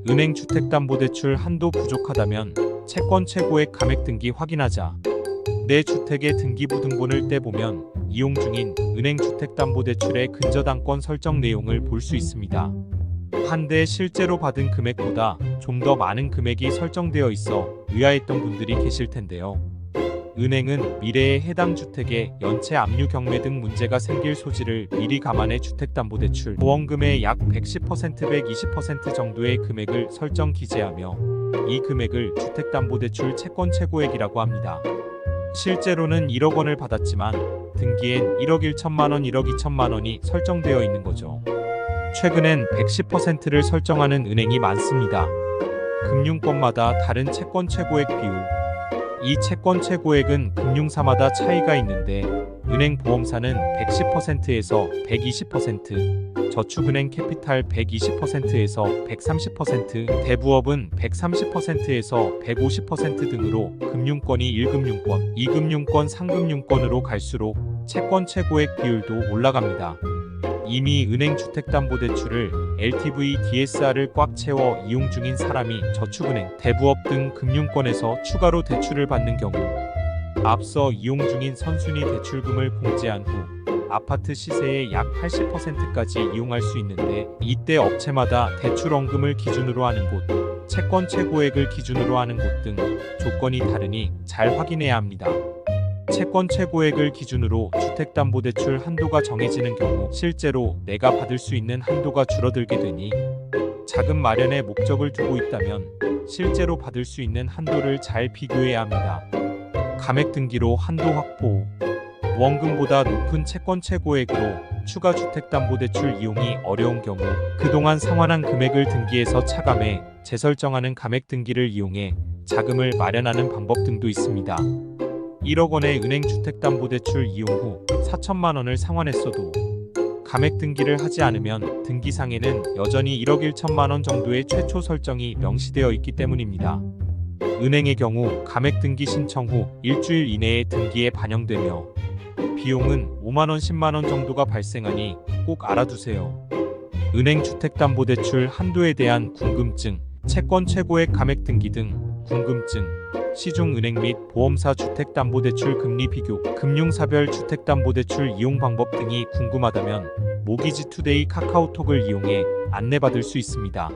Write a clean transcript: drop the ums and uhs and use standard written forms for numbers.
은행 주택담보대출 한도 부족하다면 채권 최고액 감액 등기 확인하자. 내 주택의 등기부등본을 떼보면 이용 중인 은행 주택담보대출의 근저당권 설정 내용을 볼 수 있습니다. 한데 실제로 받은 금액보다 좀 더 많은 금액이 설정되어 있어 의아했던 분들이 계실 텐데요. 은행은 미래에 해당 주택에 연체 압류 경매 등 문제가 생길 소지를 미리 감안해 주택담보대출 보험금의 약 110%, 120% 정도의 금액을 설정 기재하며 이 금액을 주택담보대출 채권 최고액이라고 합니다. 실제로는 1억 원을 받았지만 등기엔 1억 1천만 원, 1억 2천만 원이 설정되어 있는 거죠. 최근엔 110%를 설정하는 은행이 많습니다. 금융권마다 다른 채권 최고액 비율. 이 채권 최고액은 금융사마다 차이가 있는데 은행 보험사는 110%에서 120%, 저축은행 캐피탈 120%에서 130%, 대부업은 130%에서 150% 등으로 금융권이 1금융권, 2금융권, 3금융권으로 갈수록 채권 최고액 비율도 올라갑니다. 이미 은행 주택담보대출을 LTV, DSR을 꽉 채워 이용 중인 사람이 저축은행, 대부업 등 금융권에서 추가로 대출을 받는 경우 앞서 이용 중인 선순위 대출금을 공제한 후 아파트 시세의 약 80%까지 이용할 수 있는데 이때 업체마다 대출 원금을 기준으로 하는 곳, 채권 최고액을 기준으로 하는 곳 등 조건이 다르니 잘 확인해야 합니다. 채권 최고액을 기준으로 주택담보대출 한도가 정해지는 경우 실제로 내가 받을 수 있는 한도가 줄어들게 되니 자금 마련의 목적을 두고 있다면 실제로 받을 수 있는 한도를 잘 비교해야 합니다. 감액 등기로 한도 확보. 원금보다 높은 채권 최고액으로 추가 주택담보대출 이용이 어려운 경우 그동안 상환한 금액을 등기해서 차감해 재설정하는 감액 등기를 이용해 자금을 마련하는 방법 등도 있습니다. 1억 원의 은행 주택담보대출 이용 후 4천만 원을 상환했어도 감액 등기를 하지 않으면 등기상에는 여전히 1억 1천만 원 정도의 최초 설정이 명시되어 있기 때문입니다. 은행의 경우 감액 등기 신청 후 일주일 이내에 등기에 반영되며 비용은 5만 원, 10만 원 정도가 발생하니 꼭 알아두세요. 은행 주택담보대출 한도에 대한 궁금증, 채권 최고액 감액 등기 등 궁금증, 시중은행 및 보험사 주택담보대출 금리 비교, 금융사별 주택담보대출 이용 방법 등이 궁금하다면 모기지투데이 카카오톡을 이용해 안내받을 수 있습니다.